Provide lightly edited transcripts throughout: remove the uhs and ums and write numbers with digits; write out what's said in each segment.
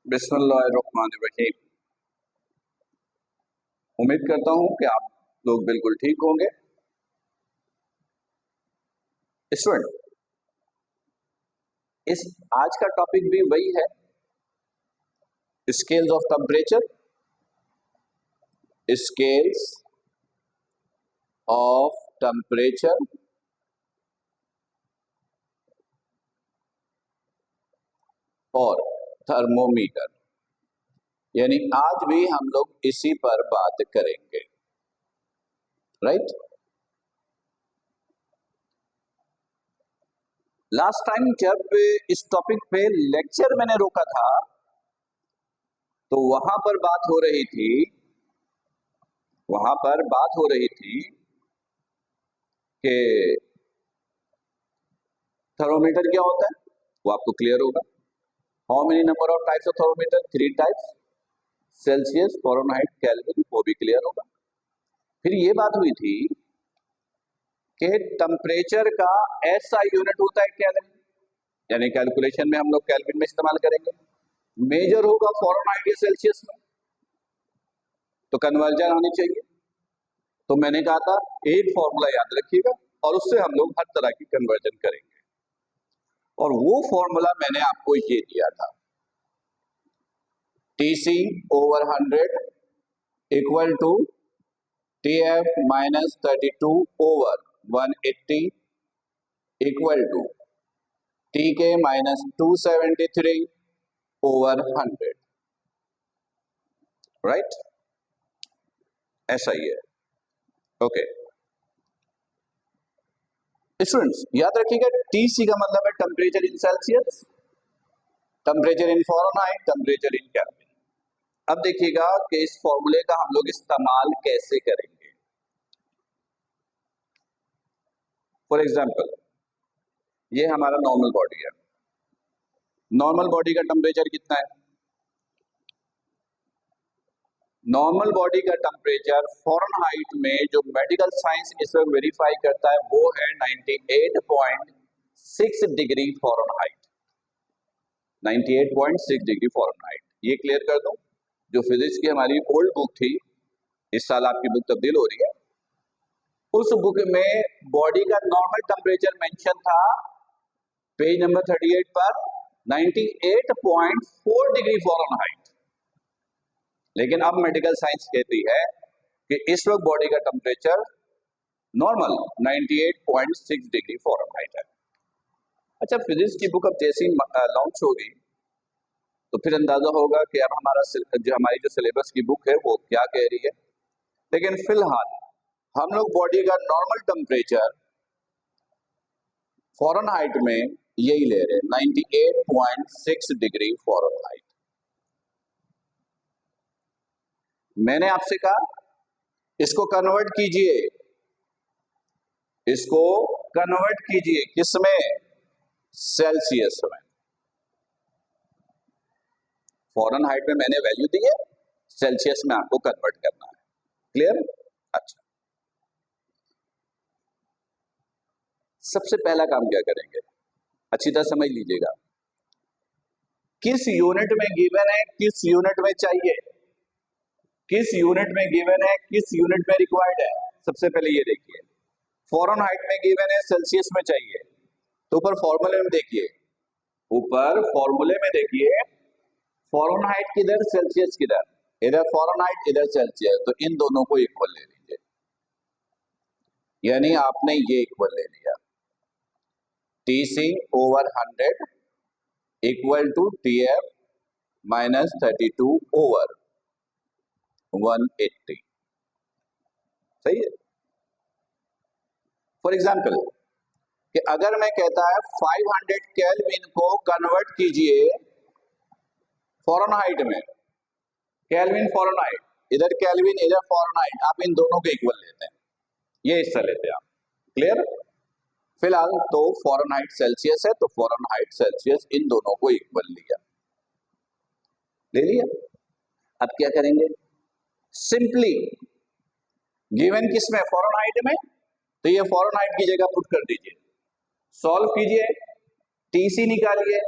बिस्मिल्लाहिर्रहमानिर्रहीम। उम्मीद करता हूं कि आप लोग बिल्कुल ठीक होंगे। स्टूडेंट, इस आज का टॉपिक भी वही है, scales of temperature, scales of temperature और थर्मोमीटर। यानी आज भी हम लोग इसी पर बात करेंगे, राइट। लास्ट टाइम जब इस टॉपिक पे लेक्चर मैंने रोका था तो वहां पर बात हो रही थी कि थर्मोमीटर क्या होता है, वो आपको क्लियर होगा। How many number of types of thermometer? 3 types, Celsius, Fahrenheit, kelvin, वो भी क्लियर होगा। फिर ये बात हुई थी कि टेम्परेचर का ऐसा यूनिट होता है केल्विन, यानी कैलकुलेशन में हम लोग केल्विन में इस्तेमाल करेंगे। मेजर होगा फ़ारेनहाइट या सेल्सियस में, तो कन्वर्जन आनी चाहिए। तो मैंने कहा था एक फॉर्मूला याद रखिएगा और उससे हम लोग हर तरह की कन्वर्जन करेंगे, और वो फॉर्मूला मैंने आपको ये दिया था, TC over 100 equal to TF minus 32 over 180 equal to TK minus 273 over 100, right. ऐसा ही है, ओके। स्टूडेंट्स याद रखिएगा, TC का मतलब है temperature in Celsius, temperature in Fahrenheit, temperature in kelvin. अब देखिएगा कि इस फॉर्मूले का हम लोग इस्तेमाल कैसे करेंगे। फॉर एग्जाम्पल, ये हमारा नॉर्मल बॉडी है। नॉर्मल बॉडी का टेम्परेचर कितना है? नॉर्मल बॉडी का टेम्परेचर फ़ारेनहाइट में जो मेडिकल साइंस इस वक्त वेरीफाई करता है वो है 98.6 डिग्री फ़ारेनहाइट। 98.6 degree Fahrenheit. ये क्लियर कर दूं, जो फिजिक्स की हमारी ओल्ड बुक थी, इस साल आपकी बुक तब्दील हो रही है, उस बुक में बॉडी का नॉर्मल टेम्परेचर मेंशन था पेज नंबर 38 पर 98.4 डिग्री फ़ारेनहाइट। लेकिन अब मेडिकल साइंस कहती है कि इस वक्त बॉडी का टेम्परेचर नॉर्मल 98.6 डिग्री फ़ारेनहाइट है। अच्छा, फिजिक्स की बुक अब जैसी लॉन्च होगी तो फिर अंदाजा होगा कि अब हमारी जो सिलेबस की बुक है वो क्या कह रही है। लेकिन फिलहाल हम लोग बॉडी का नॉर्मल टेम्परेचर फ़ारेनहाइट में यही ले रहे हैं, 98.6 डिग्री फ़ारेनहाइट। मैंने आपसे कहा इसको कन्वर्ट कीजिए किसमें? सेल्सियस में। फ़ारेनहाइट में मैंने वैल्यू दी है, सेल्सियस में आपको कन्वर्ट करना है। क्लियर? अच्छा, सबसे पहला काम क्या करेंगे, अच्छी तरह समझ लीजिएगा। किस यूनिट में गिवन है, किस यूनिट में चाहिए, किस यूनिट में गिवन है, किस यूनिट में रिक्वायर्ड है। सबसे पहले ये देखिए, फ़ारेनहाइट में गिवन है, सेल्सियस में चाहिए, तो ऊपर फॉर्मूले में देखिए, फ़ारेनहाइट किधर, सेल्सियस किधर, इधर फ़ारेनहाइट इधर सेल्सियस, तो इन दोनों को इक्वल ले लीजिए। यानी आपने ये इक्वल ले लिया, TC over 100 equal to TF minus 32 over 180। सही है। फॉर एग्जाम्पल कि अगर मैं कहता है 500 केल्विन को कन्वर्ट कीजिए फ़ारेनहाइट में, केल्विन फ़ारेनहाइट, इधर केल्विन इधर फ़ारेनहाइट, आप इन दोनों को इक्वल लेते हैं, ये हिस्सा लेते हैं आप। क्लियर? फिलहाल तो फ़ारेनहाइट सेल्सियस है, तो फ़ारेनहाइट सेल्सियस इन दोनों को इक्वल ले लिया। अब क्या करेंगे, सिंपली गिवन किसमें, फ़ारेनहाइट में, तो ये फ़ारेनहाइट की जगह पुट कर दीजिए, सॉल्व कीजिए, TC निकालिए,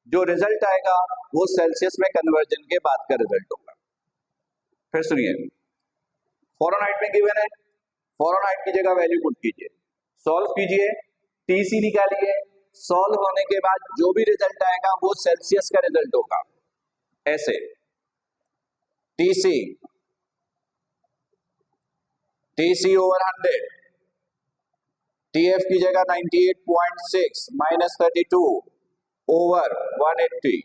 जो रिजल्ट आएगा वो सेल्सियस में कन्वर्जन के बाद का रिजल्ट होगा। फिर सुनिए, फ़ारेनहाइट में गिवन है, फ़ारेनहाइट की जगह वैल्यू पुट कीजिए, सॉल्व कीजिए, टीसी निकालिए, सॉल्व होने के बाद जो भी रिजल्ट आएगा वो सेल्सियस का रिजल्ट होगा। ऐसे टीसी ओवर 100, टीएफ की जगह 98.6 minus 32 over 180,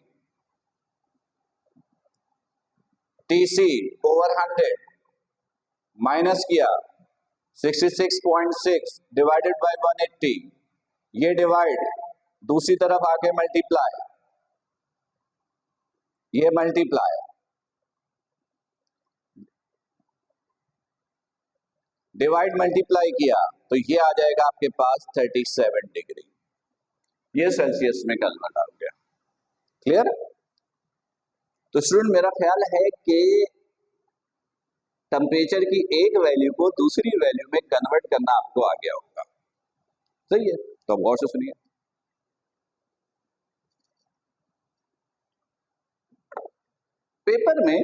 TC over 100 minus किया 66.6 डिवाइडेड बाय 180, ये डिवाइड दूसरी तरफ आके मल्टीप्लाई, ये मल्टीप्लाई, डिवाइड मल्टीप्लाई किया तो ये आ जाएगा आपके पास 37 डिग्री। ये सेल्सियस में कन्वर्ट हो गया। क्लियर? तो स्टूडेंट मेरा ख्याल है कि टेम्परेचर की एक वैल्यू को दूसरी वैल्यू में कन्वर्ट करना आपको आ गया होगा। सही है, तो अब गौर से सुनिए। पेपर में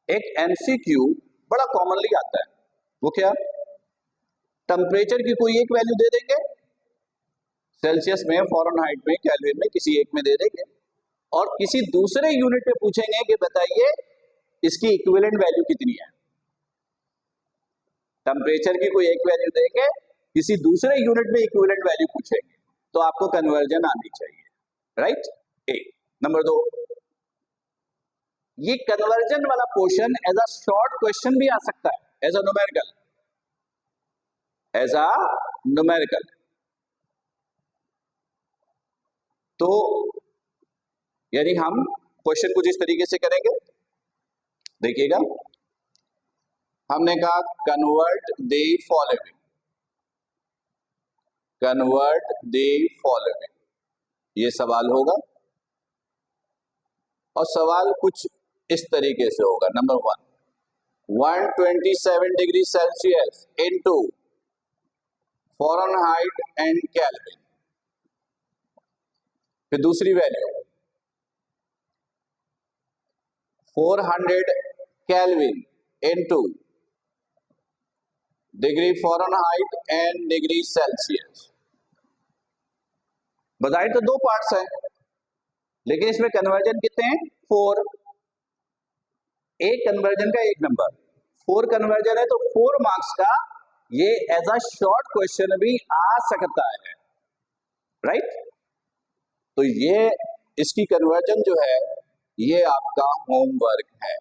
एक एमसीक्यू बड़ा कॉमनली आता है, वो क्या? टेम्परेचर की कोई एक वैल्यू दे देंगे, सेल्सियस में, फ़ारेनहाइट में, केल्विन में, किसी एक में दे देंगे और किसी दूसरे यूनिट पे पूछेंगे कि बताइए इसकी इक्विवेलेंट वैल्यू कितनी है। टेम्परेचर की कोई एक वैल्यू देंगे, किसी दूसरे यूनिट में इक्विवेलेंट वैल्यू पूछेंगे, तो आपको कन्वर्जन आनी चाहिए, राइट? ए। नंबर 2, ये कन्वर्जन वाला question as a short question भी आ सकता है, एज अ न्यूमेरिकल। तो यानी हम क्वेश्चन कुछ इस तरीके से करेंगे, देखिएगा। हमने कहा कन्वर्ट द फॉलोइंग, ये सवाल होगा और सवाल कुछ इस तरीके से होगा। Number 1, 127 degree Celsius into Fahrenheit and kelvin. फिर दूसरी value 400 kelvin into degree Fahrenheit and degree Celsius. बताए तो 2 पार्ट्स हैं, लेकिन इसमें कन्वर्जन कितने हैं? 4। एक कन्वर्जन का 1 नंबर, 4 कन्वर्जन है तो 4 मार्क्स का ये एज अ शॉर्ट क्वेश्चन भी आ सकता है, राइट? तो ये इसकी कन्वर्जन जो है ये आपका होमवर्क है,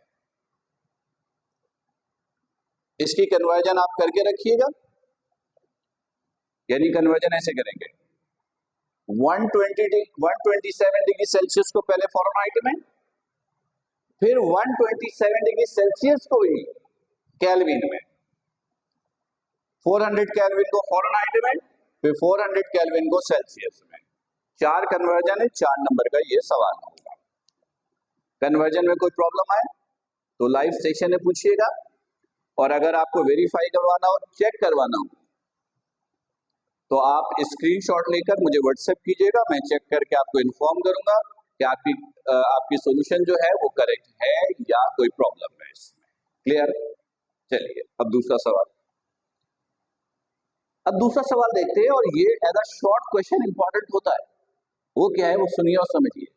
इसकी कन्वर्जन आप करके रखिएगा। यानी कन्वर्जन ऐसे करेंगे, 127 डिग्री सेल्सियस को पहले फ़ारेनहाइट में, फिर 127 डिग्री सेल्सियस को ही केल्विन में, 400 केल्विन को फ़ारेनहाइट में, फिर 400 केल्विन को सेल्सियस में। 4 कन्वर्जन है, 4 नंबर का ये सवाल होगा। कन्वर्जन में कोई प्रॉब्लम आए तो लाइव सेशन में पूछिएगा, और अगर आपको वेरीफाई करवाना हो, चेक करवाना हो, तो आप स्क्रीनशॉट लेकर मुझे व्हाट्सएप कीजिएगा, मैं चेक करके आपको इन्फॉर्म करूंगा कि आपकी सॉल्यूशन जो है वो करेक्ट है या कोई प्रॉब्लम है इसमें। क्लियर? चलिए अब दूसरा सवाल देखते हैं, और ये as a short question important होता है। वो क्या है वो सुनिए और समझिए।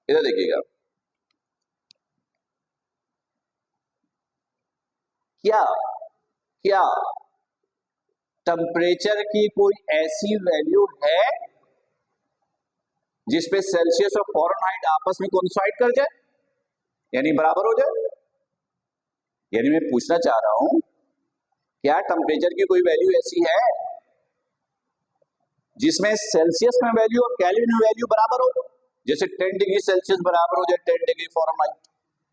इधर देखिएगा, क्या टेम्परेचर की कोई ऐसी वैल्यू है जिसपे सेल्सियस और फ़ारेनहाइट आपस में कोइंसाइड कर जाए, यानी बराबर हो जाए? यानी मैं पूछना चाह रहा हूं, क्या टेम्परेचर की कोई वैल्यू ऐसी है जिसमें सेल्सियस में वैल्यू और केल्विन में वैल्यू बराबर हो? जैसे 10 डिग्री सेल्सियस बराबर हो जाए 10 डिग्री फ़ारेनहाइट,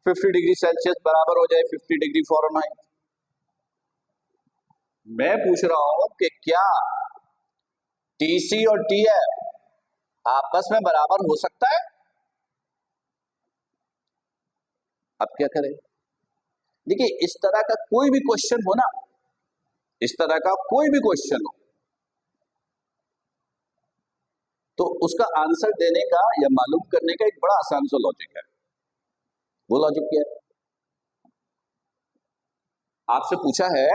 50 डिग्री सेल्सियस बराबर हो जाए 50 डिग्री फ़ारेनहाइट। मैं पूछ रहा हूं कि क्या टीसी और टीएफ आपस में बराबर हो सकता है? अब क्या करें? देखिए, इस तरह का कोई भी क्वेश्चन हो ना, इस तरह का कोई भी क्वेश्चन हो, तो उसका आंसर देने का या मालूम करने का एक बड़ा आसान सा लॉजिक है। वो लॉजिक क्या है? आपसे पूछा है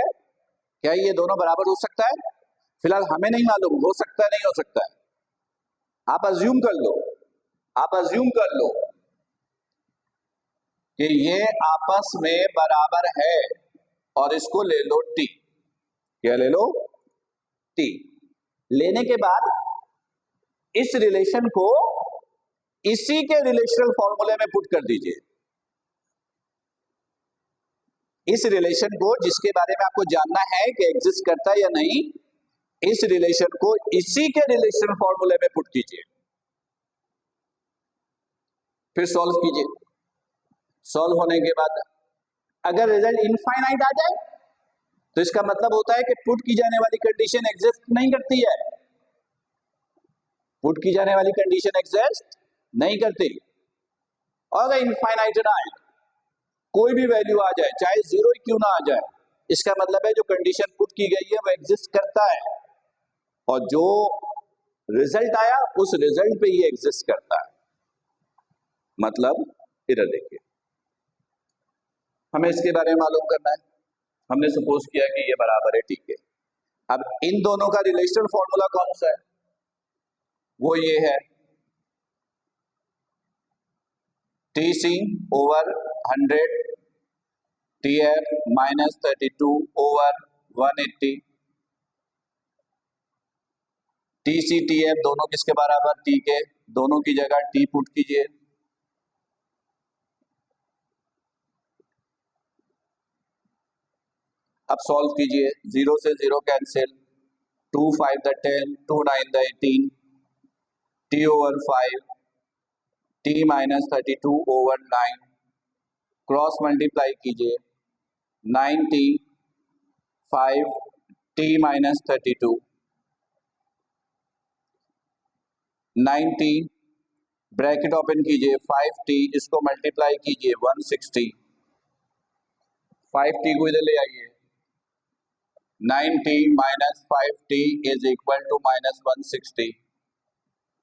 क्या ये दोनों बराबर हो सकता है? फिलहाल हमें नहीं मालूम हो सकता है नहीं हो सकता है। आप अज्यूम कर लो, आप अज्यूम कर लो कि ये आपस में बराबर है और इसको ले लो टी। क्या ले लो? टी। लेने के बाद इस रिलेशन को इसी के रिलेशनल फॉर्मूले में पुट कर दीजिए। इस रिलेशन को जिसके बारे में आपको जानना है कि एग्जिस्ट करता है या नहीं, इस रिलेशन को इसी के रिलेशन फॉर्मूले में पुट कीजिए, फिर सॉल्व कीजिए। सॉल्व होने के बाद अगर रिजल्ट इनफाइनाइट आ जाए तो इसका मतलब होता है कि पुट की जाने वाली कंडीशन एग्जिस्ट नहीं करती है। पुट की जाने वाली कंडीशन एग्जिस्ट नहीं करती। और अगर इनफाइनाइट ना आए, कोई भी वैल्यू आ जाए, चाहे जीरो क्यों ना आ जाए, इसका मतलब है जो कंडीशन पुट की गई है वो एग्जिस्ट करता है और जो रिजल्ट आया उस रिजल्ट पे ये एग्जिस्ट करता है। मतलब इधर देखिए, हमें इसके बारे में मालूम करना है। हमने सपोज किया कि ये बराबर है, ठीक है। अब इन दोनों का रिलेशनल फॉर्मूला कौन सा है? वो ये है TC over 100 TF minus 32 over 180। TC TF दोनों किसके बराबर? T के। दोनों की जगह T पुट कीजिए। अब सॉल्व कीजिए। 0 से 0 cancel, 2 5 the 10, 2 9 the 18, T over 5, T minus 32 over 9, cross multiply कीजिए, 9T 5 T minus 32, 9T bracket open कीजिए, 5T इसको मल्टीप्लाई कीजिए 160, 5T को इधर ले आइए, 9T minus 5T is equal to minus 160।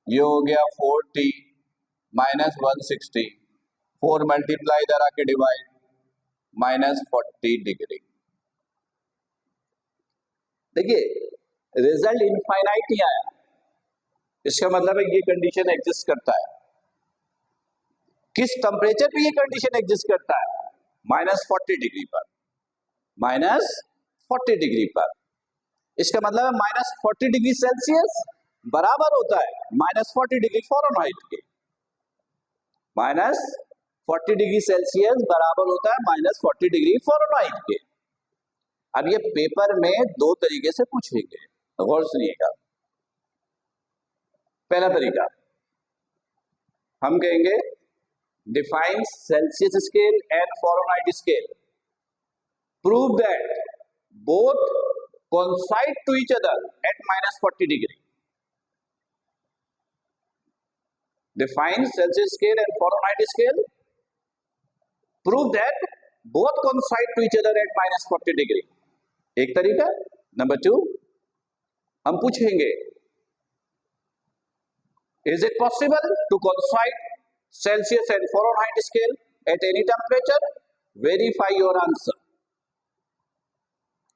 ये हो गया 4T माइनस 160, 4 मल्टीप्लाई इधर आके डिवाइड, माइनस 40 डिग्री। देखिए रिजल्ट इनफाइनाइट नहीं आया, इसका मतलब है ये कंडीशन एग्जिस्ट करता है। किस टेम्परेचर पे ये कंडीशन एग्जिस्ट करता है? माइनस 40 डिग्री पर। माइनस 40 डिग्री पर। इसका मतलब है माइनस 40 डिग्री सेल्सियस बराबर होता है माइनस 40 डिग्री फ़ारेनहाइट के। माइनस 40 डिग्री सेल्सियस बराबर होता है माइनस 40 डिग्री फ़ारेनहाइट के। अब ये पेपर में दो तरीके से पूछेंगे, गौर सुनिएगा। पहला तरीका हम कहेंगे define Celsius scale and Fahrenheit scale, prove that both coincide to each other at minus 40 degree. Define Celsius scale and Fahrenheit scale. Prove that both coincide to each other at minus 40 degree. एक तरीका। Number 2 हम पूछेंगे is it possible to coincide Celsius and Fahrenheit scale at any temperature? Verify your answer.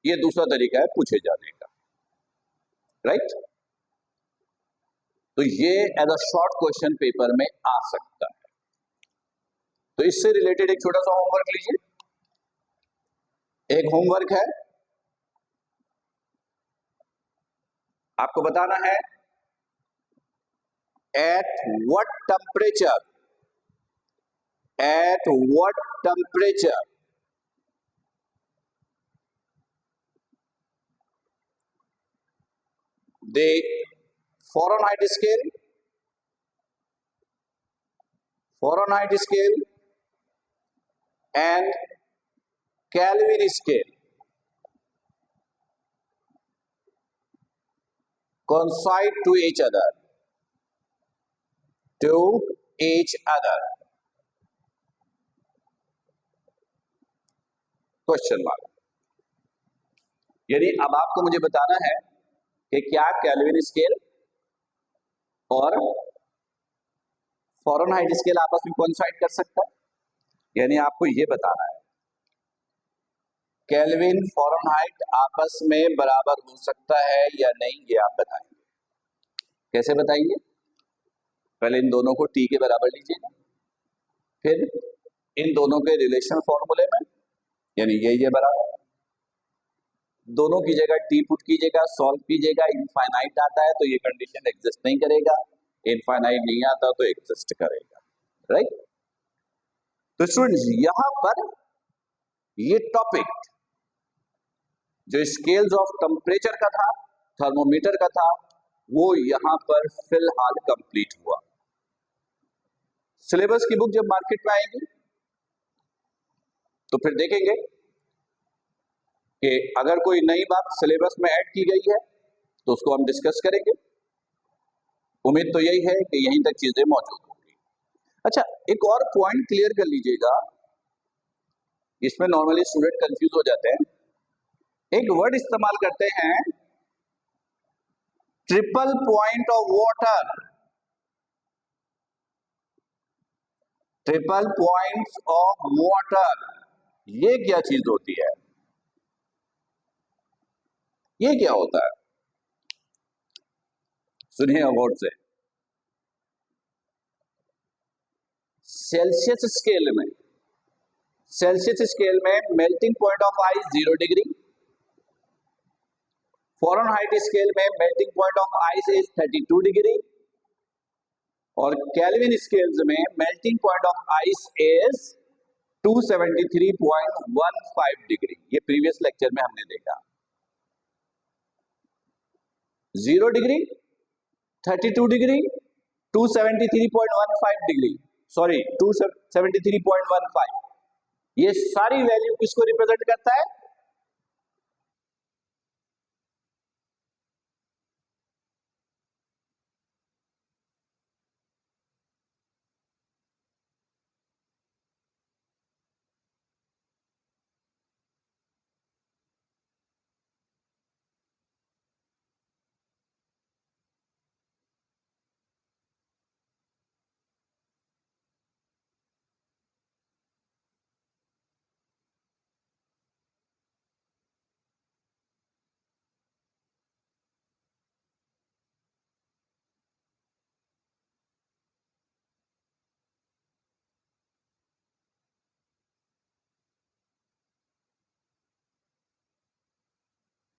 ये दूसरा तरीका है पूछे जाने का, राइट? तो ये as a short question paper में आ सकता है। तो इससे रिलेटेड एक छोटा सा होमवर्क लीजिए। एक होमवर्क है, आपको बताना है at what temperature the Fahrenheit scale and Kelvin scale coincide to each other. Question mark. यानी अब आपको मुझे बताना है कि क्या केल्विन स्केल और फ़ारेनहाइट स्केल आपस में कोइंसाइड कर सकता है? यानी आपको ये बताना है केल्विन फ़ारेनहाइट आपस में बराबर हो सकता है या नहीं, ये आप बताएंगे। कैसे बताएंगे? पहले इन दोनों को T के बराबर लीजिएगा, फिर इन दोनों के रिलेशन फॉर्मूले में, यानी ये बराबर, दोनों की जगह T पुट कीजिएगा, सॉल्व कीजिएगा, इनफाइनाइट आता है तो ये कंडीशन एग्जिस्ट नहीं करेगा, इनफाइनाइट नहीं आता तो एग्जिस्ट करेगा, राइट? तो स्टूडेंट्स यहां पर ये टॉपिक जो स्केल्स ऑफ टेम्परेचर का था, थर्मोमीटर का था, वो यहां पर फिलहाल कंप्लीट हुआ। सिलेबस की बुक जब मार्केट में आएगी तो फिर देखेंगे कि अगर कोई नई बात सिलेबस में ऐड की गई है तो उसको हम डिस्कस करेंगे। उम्मीद तो यही है कि यहीं तक चीजें मौजूद होंगी। अच्छा, एक और पॉइंट क्लियर कर लीजिएगा, इसमें नॉर्मली स्टूडेंट कंफ्यूज हो जाते हैं। एक वर्ड इस्तेमाल करते हैं triple point of water. Triple points of water, ये क्या चीज होती है? ये क्या होता है? सुनिए गौर से। सेल्सियस स्केल में melting point of ice 0 degree, Fahrenheit scale में melting point of ice is 32 degree, और केल्विन स्केल्स में melting point of ice is 273.15 degree. ये प्रीवियस लेक्चर में हमने देखा। 0 डिग्री, 32 डिग्री, 273.15 डिग्री, सॉरी 273.15, ये सारी वैल्यू किसको रिप्रेजेंट करता है?